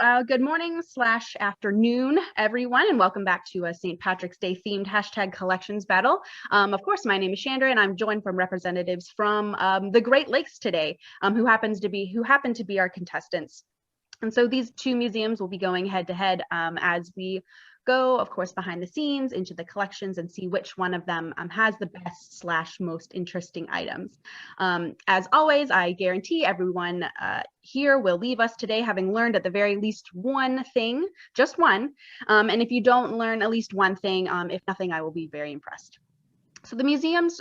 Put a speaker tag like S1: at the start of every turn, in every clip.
S1: Good morning / afternoon, everyone, and welcome back to a St. Patrick's Day themed hashtag collections battle. Of course, my name is Chandra, and I'm joined from representatives from the Great Lakes today, who happen to be our contestants. And so these two museums will be going head to head as we go, of course, behind the scenes into the collections and see which one of them has the best / most interesting items. As always, I guarantee everyone here will leave us today having learned at the very least one thing, just one. And if you don't learn at least one thing, if nothing, I will be very impressed. So the museums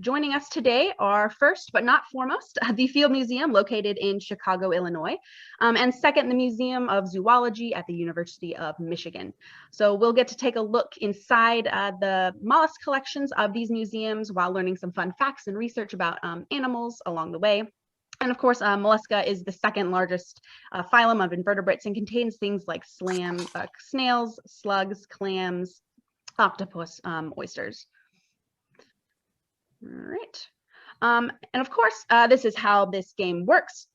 S1: joining us today are first, but not foremost, the Field Museum located in Chicago, Illinois, and second, the Museum of Zoology at the University of Michigan. So we'll get to take a look inside the mollusk collections of these museums while learning some fun facts and research about animals along the way. And of course, mollusca is the second largest phylum of invertebrates and contains things like snails, slugs, clams, octopus, oysters. All right. And of course, this is how this game works.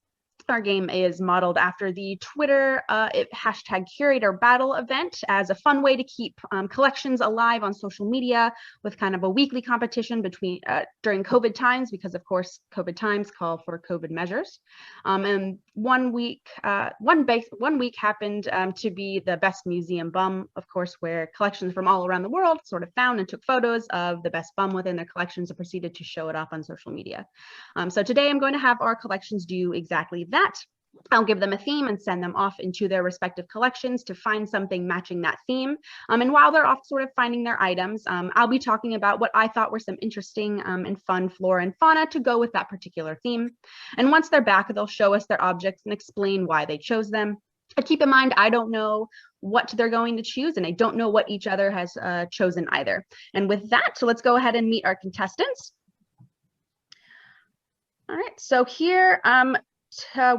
S1: Our game is modeled after the Twitter hashtag curator battle event as a fun way to keep collections alive on social media with kind of a weekly competition between during COVID times, because of course COVID times call for COVID measures. And one week happened to be the best museum bum, of course, where collections from all around the world sort of found and took photos of the best bum within their collections and proceeded to show it off on social media. So today I'm going to have our collections do exactly that. I'll give them a theme and send them off into their respective collections to find something matching that theme. And while they're off sort of finding their items, I'll be talking about what I thought were some interesting and fun flora and fauna to go with that particular theme. And once they're back, they'll show us their objects and explain why they chose them. But keep in mind, I don't know what they're going to choose, and I don't know what each other has chosen either. And with that, so let's go ahead and meet our contestants. All right, so here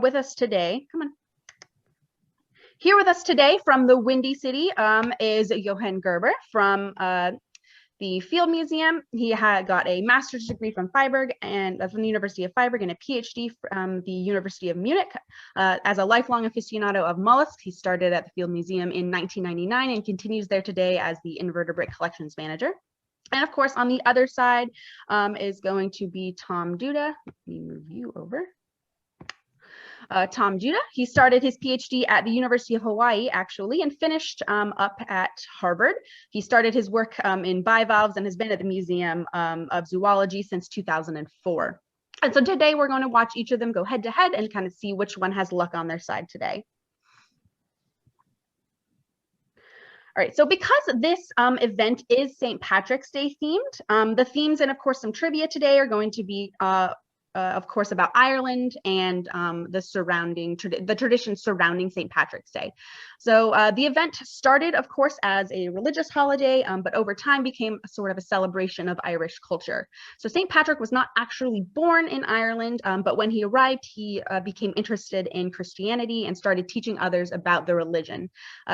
S1: with us today, here with us today from the Windy City is Johann Gerber from the Field Museum. He got a master's degree from Freiburg and from the University of Freiburg and a PhD from the University of Munich. As a lifelong aficionado of mollusks, he started at the Field Museum in 1999 and continues there today as the invertebrate collections manager. And of course, on the other side is going to be Tom Duda. Let me move you over. Tom Duda, he started his PhD at the University of Hawaii, actually, and finished up at Harvard. He started his work in bivalves and has been at the Museum of Zoology since 2004. And so today we're going to watch each of them go head to head and kind of see which one has luck on their side today. All right, so because this event is St. Patrick's Day themed, the themes and of course some trivia today are going to be of course about Ireland and the traditions surrounding St. Patrick's Day. So the event started, of course, as a religious holiday, but over time became sort of a celebration of Irish culture. So St. Patrick was not actually born in Ireland, but when he arrived, he became interested in Christianity and started teaching others about the religion.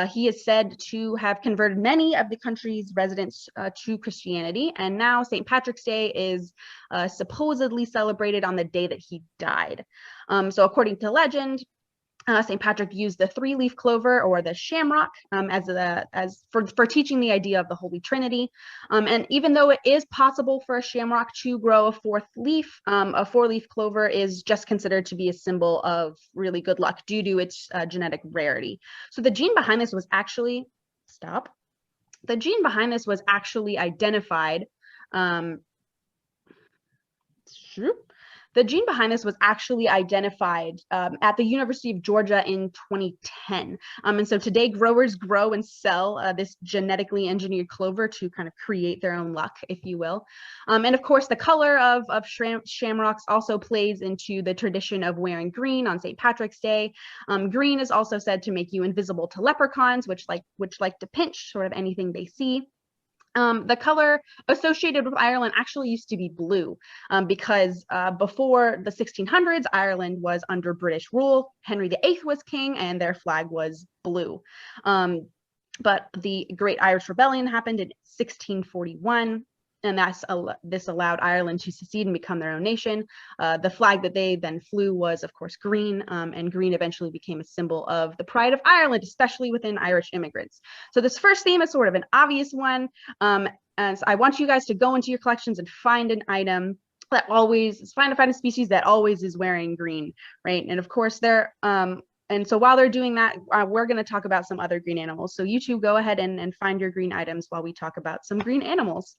S1: He is said to have converted many of the country's residents to Christianity, and now St. Patrick's Day is supposedly celebrated on the day that he died. So according to legend, St. Patrick used the 3-leaf clover or the shamrock for teaching the idea of the Holy Trinity. And even though it is possible for a shamrock to grow a 4th leaf, a 4-leaf clover is just considered to be a symbol of really good luck due to its genetic rarity. So the gene behind this was actually, identified. The gene behind this was actually identified at the University of Georgia in 2010. And so today growers grow and sell this genetically engineered clover to kind of create their own luck, if you will. And of course, the color of shamrocks also plays into the tradition of wearing green on St. Patrick's Day. Green is also said to make you invisible to leprechauns, which like to pinch sort of anything they see. The color associated with Ireland actually used to be blue because before the 1600s, Ireland was under British rule. Henry VIII was king and their flag was blue. But the Great Irish Rebellion happened in 1641. and this allowed Ireland to secede and become their own nation. The flag that they then flew was, of course, green, and green eventually became a symbol of the pride of Ireland, especially within Irish immigrants. So this first theme is sort of an obvious one, and so I want you guys to go into your collections and find an item that always, find a species that always is wearing green, right? And of course, and so while they're doing that, we're going to talk about some other green animals. So you two go ahead and find your green items while we talk about some green animals.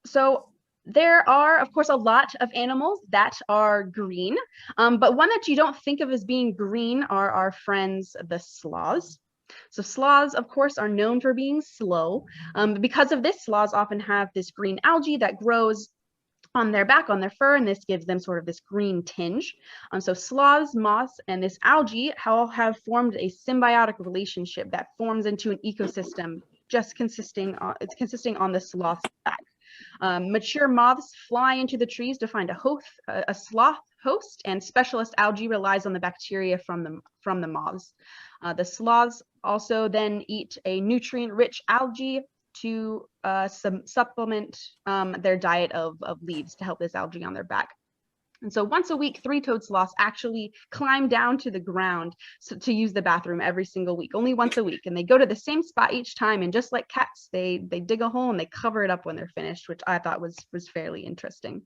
S1: So there are, of course, a lot of animals that are green, but one that you don't think of as being green are our friends, the sloths. So sloths, of course, are known for being slow. Because of this, sloths often have this green algae that grows on their back, on their fur, and this gives them sort of this green tinge. So sloths, moths, and this algae all have formed a symbiotic relationship that forms into an ecosystem just consisting on the sloth's back. Mature moths fly into the trees to find a sloth host, and specialist algae relies on the bacteria from the moths. The sloths also then eat a nutrient-rich algae to supplement their diet of leaves to help this algae on their back. And so once a week, three-toed sloths actually climb down to the ground to use the bathroom every single week, only once a week. And they go to the same spot each time. And just like cats, they dig a hole and they cover it up when they're finished, which I thought was fairly interesting.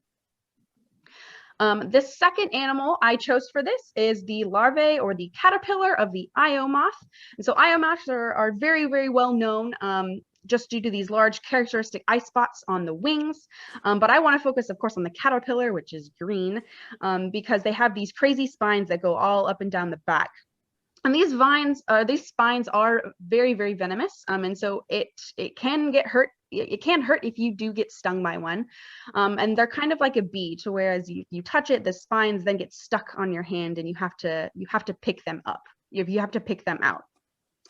S1: The second animal I chose for this is the larvae or the caterpillar of the Io moth. And so Io moths are very, very well known just due to these large characteristic eye spots on the wings. But I want to focus, of course, on the caterpillar, which is green, because they have these crazy spines that go all up and down the back. And these spines are very, very venomous. And so it can get hurt. It can hurt if you do get stung by one. And they're kind of like a bee, to whereas you touch it, the spines then get stuck on your hand and you have to pick them up. You have to pick them out.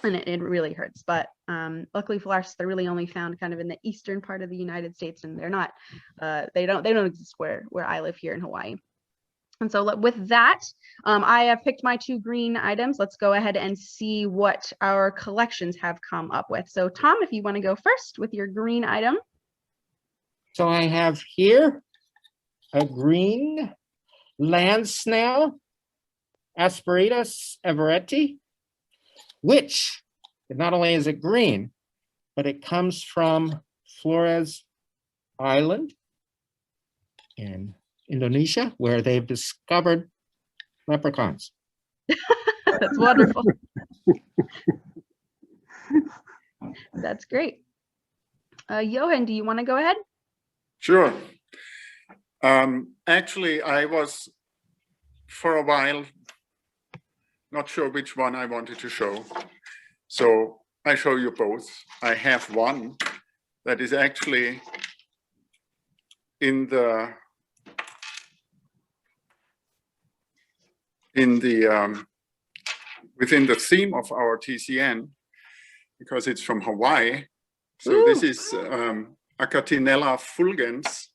S1: And it really hurts, but luckily for us, they're really only found kind of in the eastern part of the United States, and they're not, they don't exist where I live here in Hawaii. And so with that, I have picked my two green items. Let's go ahead and see what our collections have come up with. So Tom, if you want to go first with your green item.
S2: So I have here a green land snail, Asperitas everetti, which not only is it green, but it comes from Flores Island in Indonesia, where they've discovered leprechauns.
S1: That's wonderful. That's great. Johan, do you want to go ahead?
S3: Sure. Actually, I was for a while not sure which one I wanted to show. So I show you both. I have one that is actually in the within the theme of our TCN, because it's from Hawaii. So Ooh. This is Acatinella fulgens,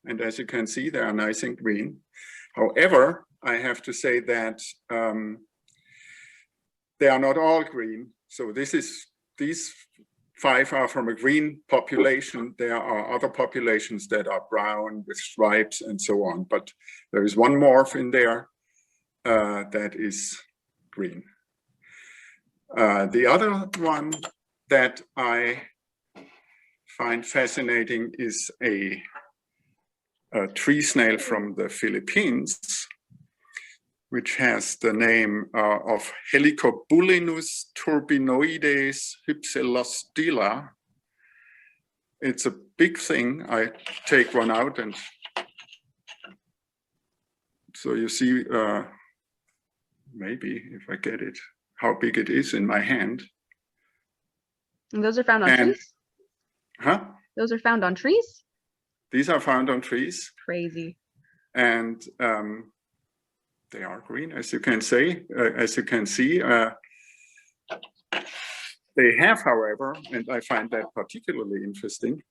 S3: and as you can see, they are nice and green. However, I have to say that they are not all green. So these 5 are from a green population. There are other populations that are brown with stripes and so on, but there is one morph in there that is green. The other one that I find fascinating is a tree snail from the Philippines, which has the name of Helicobulinus turbinoides hypsilostila. It's a big thing. I take one out, and so you see, maybe if I get it, how big it is in my hand.
S1: And those are found on trees?
S3: Huh?
S1: Those are found on trees?
S3: These are found on trees.
S1: Crazy.
S3: And they are green, as you can see. They have, however, and I find that particularly interesting,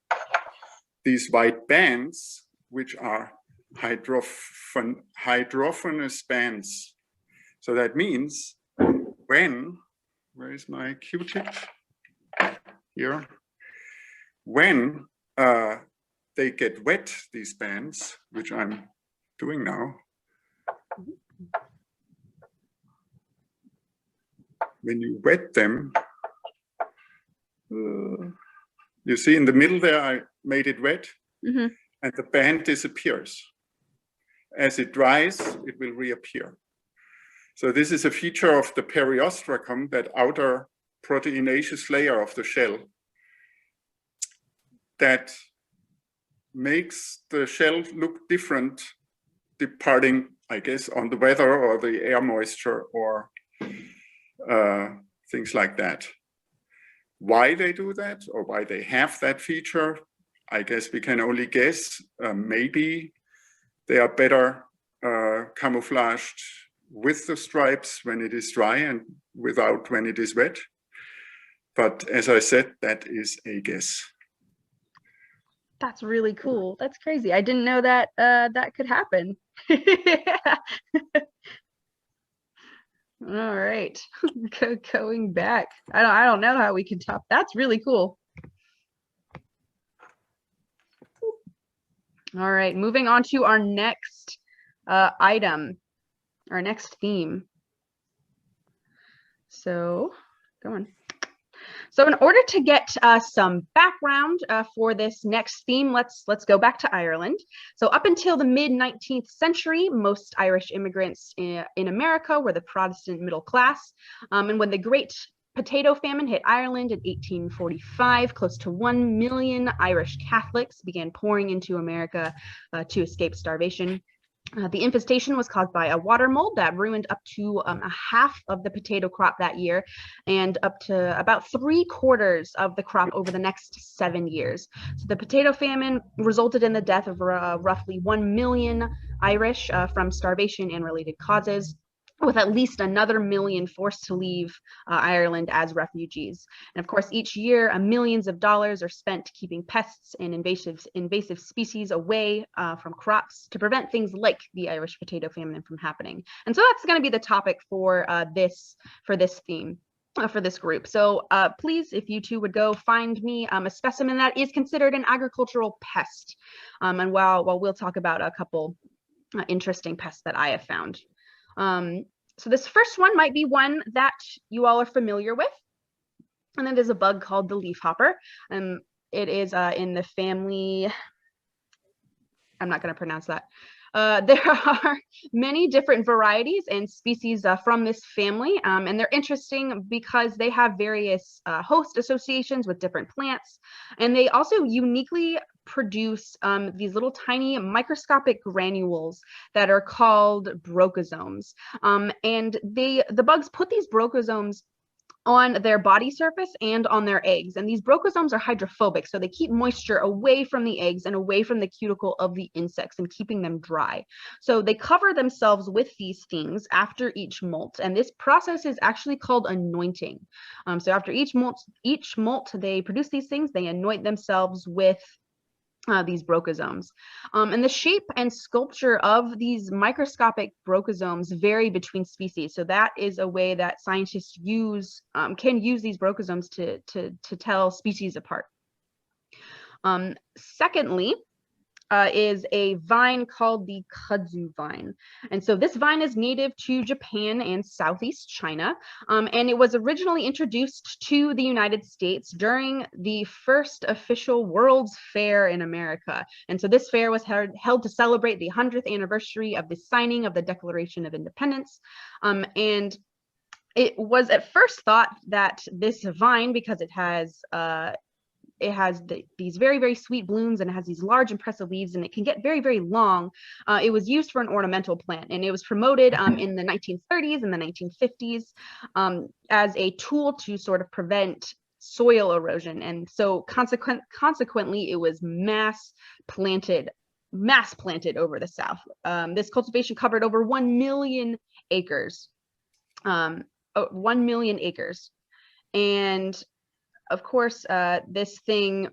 S3: these white bands, which are hydrophanous bands. So that means where is my Q-tip? Here. when they get wet, these bands, which I'm doing now, when you wet them, you see in the middle there, I made it wet, and the band disappears. As it dries, it will reappear. So this is a feature of the periostracum, that outer proteinaceous layer of the shell, that makes the shell look different depending, I guess, on the weather or the air moisture or things like that. Why they do that, or why they have that feature, I guess we can only guess. Maybe they are better camouflaged with the stripes when it is dry and without when it is wet. But as I said, that is a guess.
S1: That's really cool. That's crazy. I didn't know that that could happen. All right, going back. I don't know how we can top. That's really cool. All right, moving on to our next item, our next theme. So, go on. So in order to get some background for this next theme, let's go back to Ireland. So up until the mid-19th century, most Irish immigrants in America were the Protestant middle class. And when the Great Potato Famine hit Ireland in 1845, close to 1 million Irish Catholics began pouring into America to escape starvation. The infestation was caused by a water mold that ruined up to a half of the potato crop that year, and up to about 3/4 of the crop over the next 7 years. So the potato famine resulted in the death of roughly 1 million Irish from starvation and related causes, with at least another million forced to leave Ireland as refugees. And of course, each year, millions of dollars are spent keeping pests and invasive species away from crops to prevent things like the Irish potato famine from happening. And so that's going to be the topic for this theme. For this group. So please, if you two would go find me a specimen that is considered an agricultural pest. And while we'll talk about a couple interesting pests that I have found. So this first one might be one that you all are familiar with, and it is a bug called the leafhopper. It is in the family, I'm not going to pronounce that. There are many different varieties and species from this family, and they're interesting because they have various host associations with different plants, and they also uniquely produce these little tiny microscopic granules that are called brochosomes. And the bugs put these brochosomes on their body surface and on their eggs. And these brochosomes are hydrophobic, so they keep moisture away from the eggs and away from the cuticle of the insects and keeping them dry. So they cover themselves with these things after each molt, and this process is actually called anointing. So after each molt, they produce these things, they anoint themselves with these brochosomes. And the shape and sculpture of these microscopic brochosomes vary between species. So that is a way that scientists can use these brochosomes to tell species apart. Secondly, is a vine called the kudzu vine. And so this vine is native to Japan and Southeast China. And it was originally introduced to the United States during the first official World's Fair in America. And so this fair was held to celebrate the 100th anniversary of the signing of the Declaration of Independence. And it was at first thought that this vine, because it has these very, very sweet blooms, and it has these large, impressive leaves, and it can get very, very long. It was used for an ornamental plant, and it was promoted in the 1930s and the 1950s as a tool to sort of prevent soil erosion. And so consequently, it was mass planted over the South. This cultivation covered over 1 million acres. 1 million acres. And of course, this thing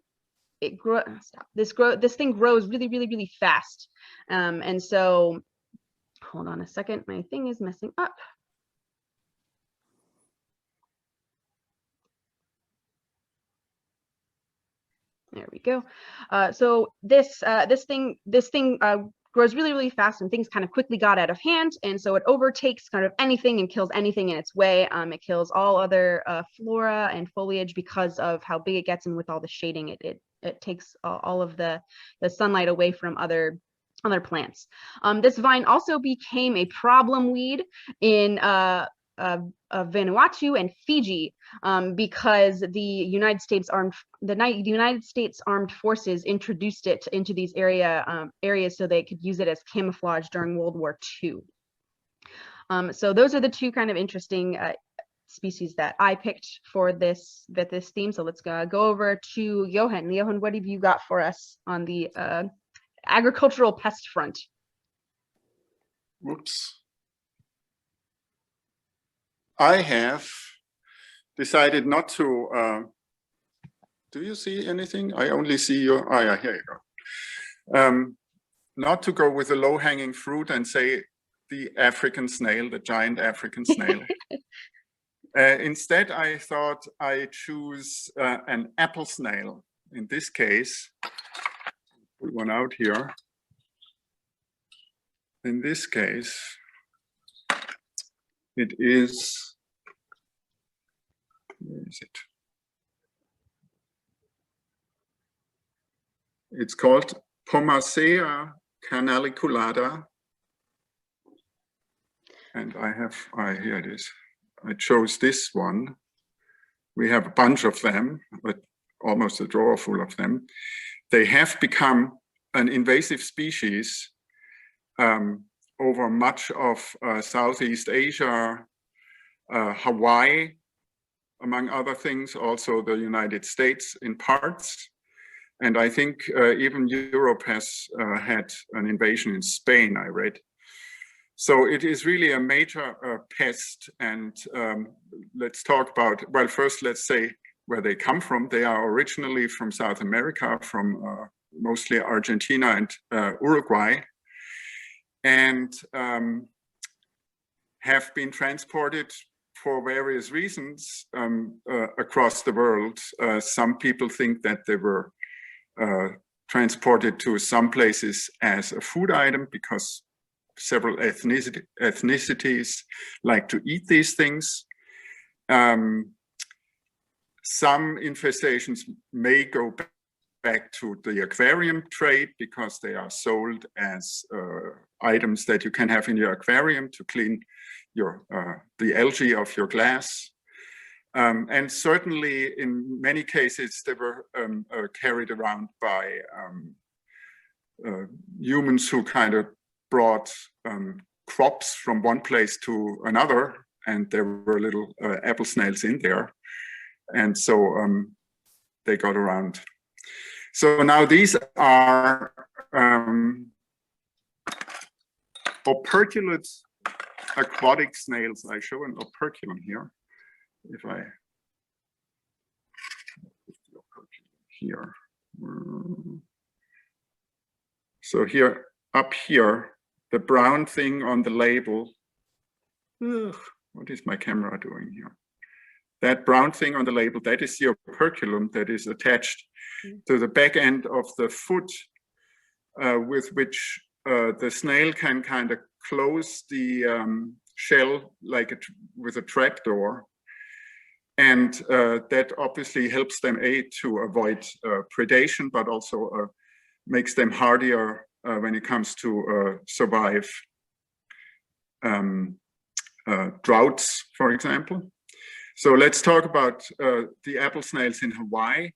S1: grows really, really, really fast. And so, hold on a second, my thing is messing up. There we go. So this thing grows really, really fast, and things kind of quickly got out of hand. And so it overtakes kind of anything and kills anything in its way. It kills all other flora and foliage because of how big it gets, and with all the shading, it takes all of the sunlight away from other plants. This vine also became a problem weed in Vanuatu and Fiji, because the United States Armed Forces introduced it into these areas so they could use it as camouflage during World War II. So those are the two kind of interesting species that I picked for this theme. So let's go over to Johan. Johan, what have you got for us on the agricultural pest front?
S3: Whoops. I have decided not to, do you see anything? I only see your, oh yeah, here you go. Not to go with the low-hanging fruit and say the African snail, the giant African snail. Instead, I thought I choose an apple snail. In this case, put one out here. In this case, it is, where is it? It's called Pomacea canaliculata. And here it is. I chose this one. We have a bunch of them, but almost a drawer full of them. They have become an invasive species over much of Southeast Asia, Hawaii, among other things, also the United States in parts. And I think even Europe has had an invasion in Spain, I read. So it is really a major pest. And let's talk about, well, first let's say where they come from. They are originally from South America, from mostly Argentina and Uruguay, and have been transported for various reasons across the world. Some people think that they were transported to some places as a food item because several ethnicities like to eat these things. Some infestations may go back to the aquarium trade because they are sold as items that you can have in your aquarium to clean your the algae of your glass. And certainly in many cases they were carried around by humans who kind of brought crops from one place to another, and there were little apple snails in there. And so they got around. So now these are operculate aquatic snails. I show an operculum here. If I here, so here up here, the brown thing on the label. What is my camera doing here? That brown thing on the label, that is the operculum that is attached to the back end of the foot, with which the snail can kind of close the shell like with a trapdoor. And that obviously helps them to avoid predation, but also makes them hardier when it comes to survive droughts, for example. So let's talk about the apple snails in Hawaii.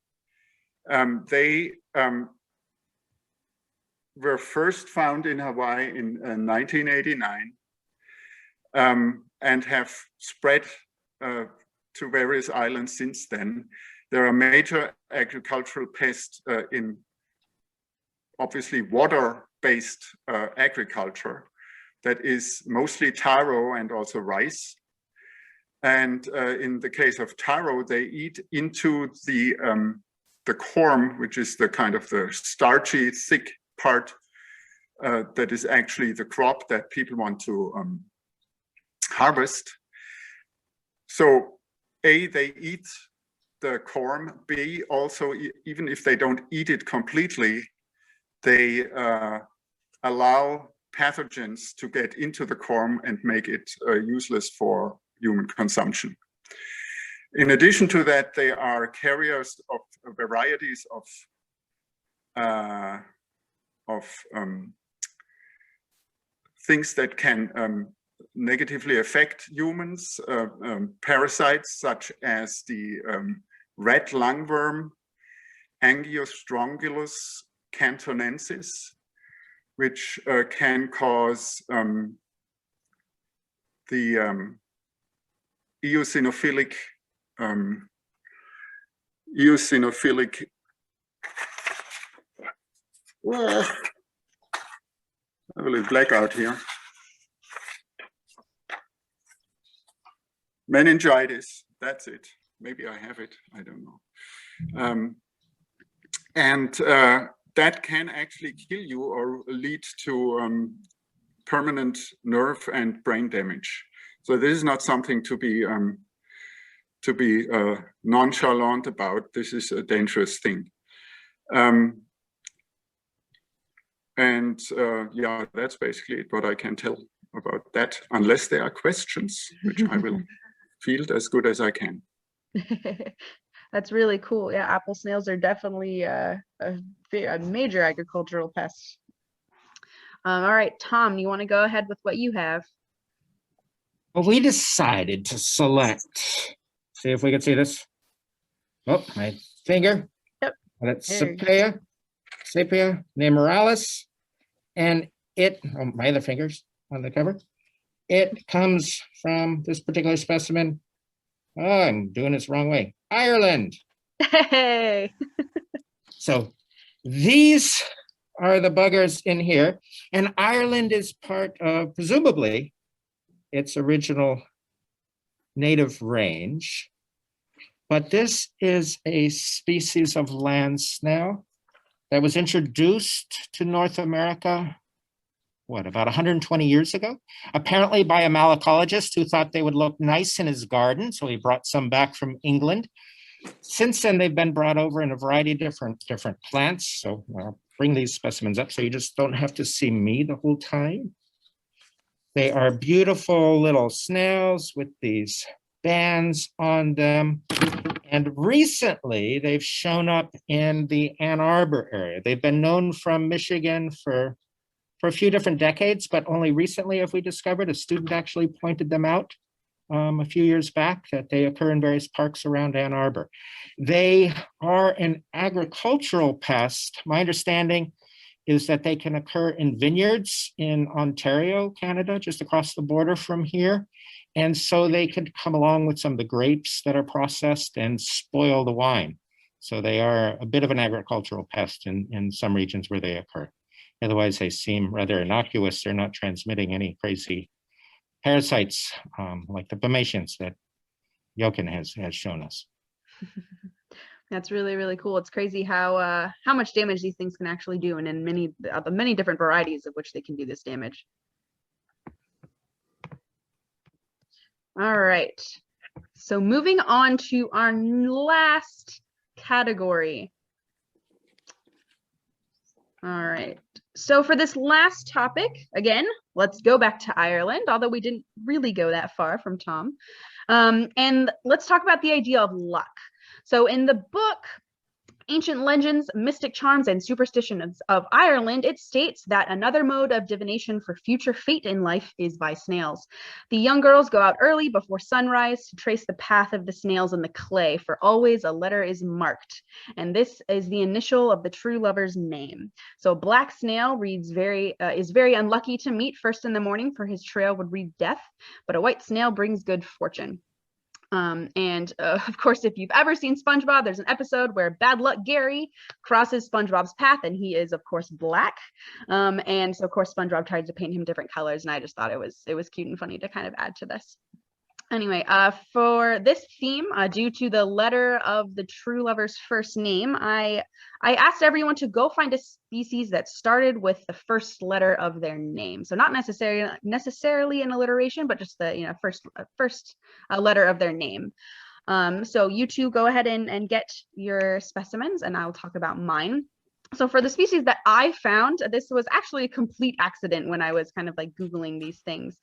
S3: They were first found in Hawaii in 1989 and have spread to various islands since then. They're a major agricultural pest in obviously water-based agriculture that is mostly taro and also rice. And in the case of taro, they eat into the corm, which is the kind of the starchy, thick part that is actually the crop that people want to harvest. So they eat the corm bee also, even if they don't eat it completely, they allow pathogens to get into the corm and make it useless for human consumption. In addition to that, they are carriers of varieties of things that can negatively affect humans, parasites such as the red lungworm, Angiostrongylus cantonensis, which can cause the eosinophilic well, I have a little blackout here. Meningitis, that's it. Maybe I have it, I don't know. That can actually kill you or lead to permanent nerve and brain damage. So this is not something to be nonchalant about. This is a dangerous thing. Yeah, that's basically what I can tell about that, unless there are questions, which I will field as good as I can.
S1: That's really cool. Yeah, apple snails are definitely a major agricultural pest. All right, Tom, you want to go ahead with what you have?
S2: Well, we decided to select, see if we can see this. Oh, my finger.
S1: Yep.
S2: That's
S1: There you go.
S2: Sepia nemoralis, and it, oh, my other fingers on the cover, it comes from this particular specimen. Oh, I'm doing this wrong way. Ireland.
S1: Hey.
S2: So these are the buggers in here, and Ireland is part of, presumably, its original native range. But this is a species of land snail that was introduced to North America, what, about 120 years ago? Apparently by a malacologist who thought they would look nice in his garden, so he brought some back from England. Since then, they've been brought over in a variety of different plants. So I'll bring these specimens up so you just don't have to see me the whole time. They are beautiful little snails with these bands on them. And recently, they've shown up in the Ann Arbor area. They've been known from Michigan for a few different decades, but only recently have we discovered, a student actually pointed them out a few years back, that they occur in various parks around Ann Arbor. They are an agricultural pest. My understanding is that they can occur in vineyards in Ontario, Canada, just across the border from here. And so they could come along with some of the grapes that are processed and spoil the wine. So they are a bit of an agricultural pest in some regions where they occur. Otherwise, they seem rather innocuous. They're not transmitting any crazy parasites like the Pomatians that Jochen has shown us.
S1: That's really, really cool. It's crazy how much damage these things can actually do, and in many different varieties of which they can do this damage. All right. So moving on to our last category. All right. So for this last topic, again, let's go back to Ireland, although we didn't really go that far from Tom. And let's talk about the idea of luck. So in the book, Ancient Legends, Mystic Charms, and Superstitions of Ireland, it states that another mode of divination for future fate in life is by snails. The young girls go out early before sunrise to trace the path of the snails in the clay, for always a letter is marked, and this is the initial of the true lover's name. So a black snail is very unlucky to meet first in the morning, for his trail would read death, but a white snail brings good fortune. Of course, if you've ever seen SpongeBob, there's an episode where Bad Luck Gary crosses SpongeBob's path, and he is, of course, black. And so, of course, SpongeBob tried to paint him different colors, and I just thought it was cute and funny to kind of add to this. Anyway, for this theme, due to the letter of the true lover's first name, I asked everyone to go find a species that started with the first letter of their name. So not necessarily an alliteration, but just the first letter of their name. So you two go ahead and get your specimens, and I'll talk about mine. So for the species that I found, this was actually a complete accident when I was kind of like Googling these things.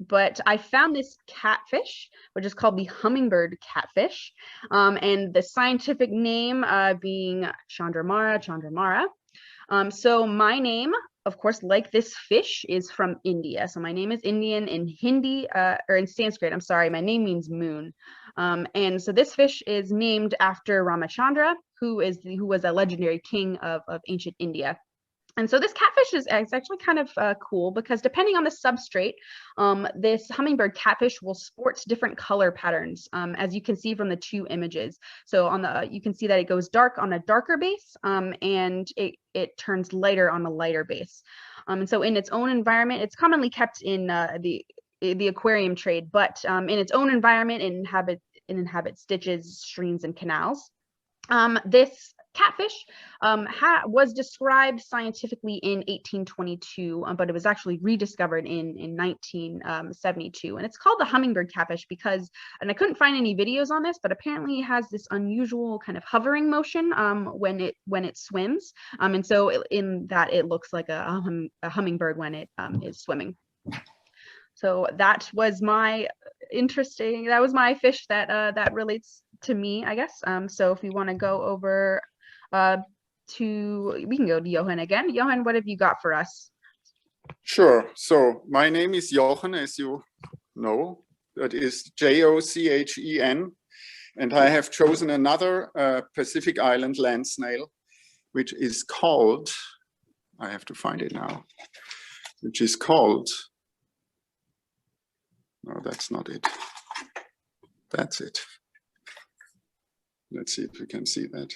S1: But I found this catfish, which is called the hummingbird catfish, and the scientific name being Chandramara. So my name, of course, like this fish, is from India. So my name is Indian in Hindi, or in Sanskrit, I'm sorry, my name means moon. And so this fish is named after Ramachandra, who was a legendary king of ancient India. And so this catfish is actually kind of cool because depending on the substrate, this hummingbird catfish will sport different color patterns, as you can see from the two images. So on the you can see that it goes dark on a darker base, and it turns lighter on a lighter base. And so in its own environment, it's commonly kept in the aquarium trade, but in its own environment, it inhabits ditches, streams, and canals. This catfish was described scientifically in 1822, but it was actually rediscovered in 1972. And it's called the hummingbird catfish because, and I couldn't find any videos on this, but apparently it has this unusual kind of hovering motion when it swims. And so in that it looks like a hummingbird when it is swimming. So that was my fish that relates to me, I guess. So if we want to go over we can go to Johan again. Johan, what have you got for us?
S3: Sure. So my name is Jochen, as you know. That is Jochen. And I have chosen another Pacific Island land snail, which is called, I have to find it now, which is called, no, that's not it. That's it. Let's see if we can see that.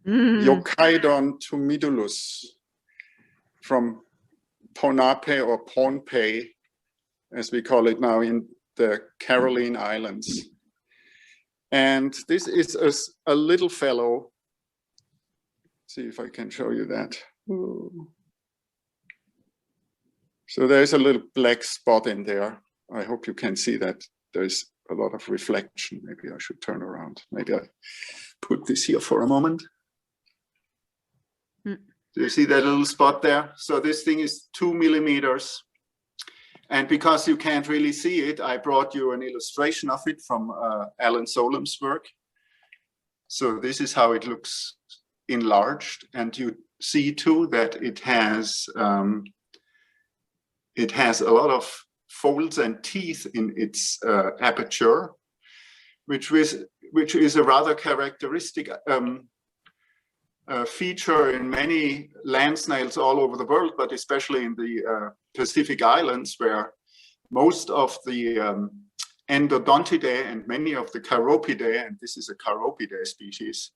S3: Yochaidon tumidulus from Ponape or Pohnpei, as we call it now in the Caroline Islands. And this is a little fellow. See if I can show you that. So there's a little black spot in there. I hope you can see that. There's a lot of reflection. Maybe I should turn around. Maybe I put this here for a moment. Do you see that little spot there? So this thing is 2 millimeters. And because you can't really see it, I brought you an illustration of it from Alan Solem's work. So this is how it looks enlarged. And you see too that it has a lot of folds and teeth in its aperture, which is a rather characteristic feature in many land snails all over the world, but especially in the Pacific Islands, where most of the Endodontidae and many of the Chiropidae, and this is a Chiropidae species,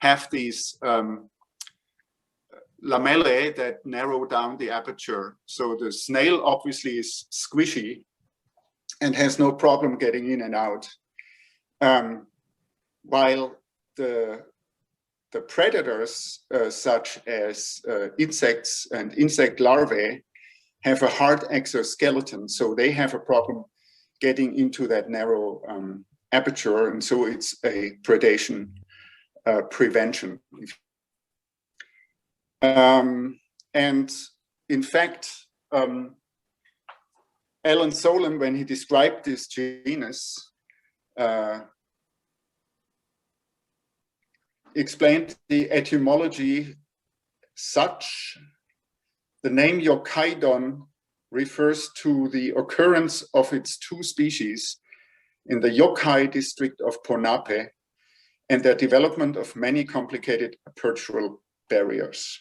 S3: have these lamellae that narrow down the aperture. So the snail obviously is squishy and has no problem getting in and out. While the predators, such as insects and insect larvae, have a hard exoskeleton. So they have a problem getting into that narrow aperture. And so it's a predation prevention. And in fact, Alan Solem, when he described this genus, explained the etymology such: the name Yochaidon refers to the occurrence of its two species in the Yokai district of Ponape and their development of many complicated apertural barriers.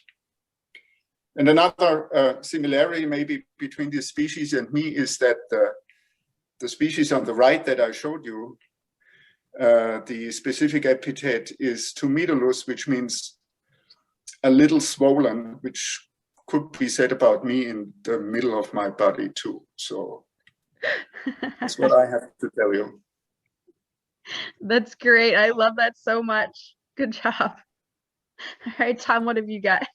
S3: And another similarity maybe between this species and me is that the species on the right that I showed you, the specific epithet is tumidulus, which means a little swollen, which could be said about me in the middle of my body too. So that's what I have to tell you.
S1: That's great. I love that so much. Good job. All right, Tom, what have you got?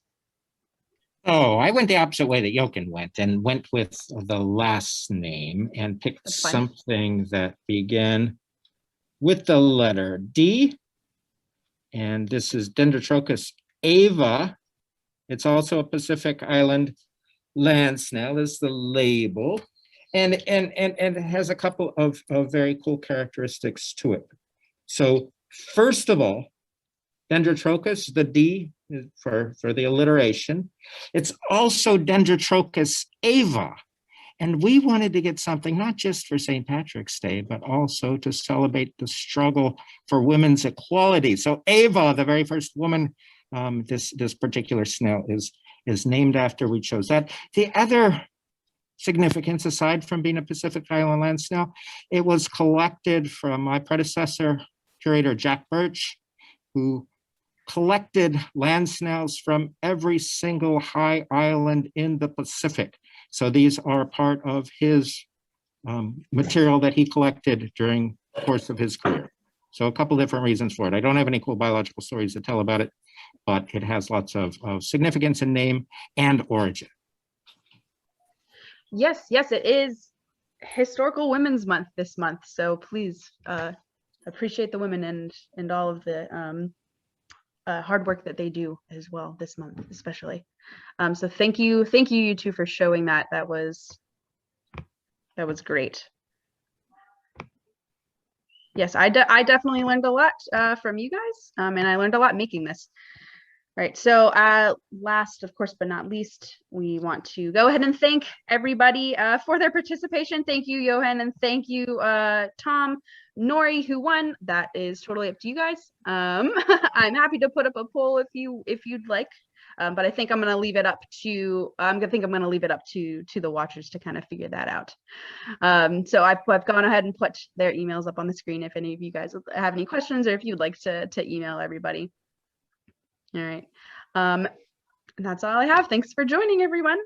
S2: Oh, I went the opposite way that Jochen went and went with the last name and picked
S1: That's fine.
S2: something that began with the letter D. And this is Dendrotrochus ava. It's also a Pacific Island land snail, is the label. And it has a couple of very cool characteristics to it. So first of all, Dendrotrochus, the D for the alliteration. It's also Dendrotrochus ava. And we wanted to get something not just for St. Patrick's Day, but also to celebrate the struggle for women's equality. So Ava, the very first woman, this particular snail is named after. We chose that. The other significance, aside from being a Pacific Island land snail, it was collected from my predecessor, curator Jack Birch, who collected land snails from every single high island in the Pacific. So these are part of his material that he collected during the course of his career. So a couple different reasons for it. I don't have any cool biological stories to tell about it, but it has lots of significance in name and origin.
S1: Yes, it is Historical Women's Month this month. So please appreciate the women and all of the hard work that they do as well this month, especially. So thank you you two for showing that. That was great. Yes, I definitely learned a lot from you guys, and I learned a lot making this. Right, so last, of course, but not least, we want to go ahead and thank everybody for their participation. Thank you, Johan, and thank you, Tom. Nori, who won, that is totally up to you guys. I'm happy to put up a poll if you'd like, but I think I'm gonna leave it up to the watchers to kind of figure that out. So I've gone ahead and put their emails up on the screen if any of you guys have any questions or if you'd like to email everybody. All right. That's all I have. Thanks for joining, everyone.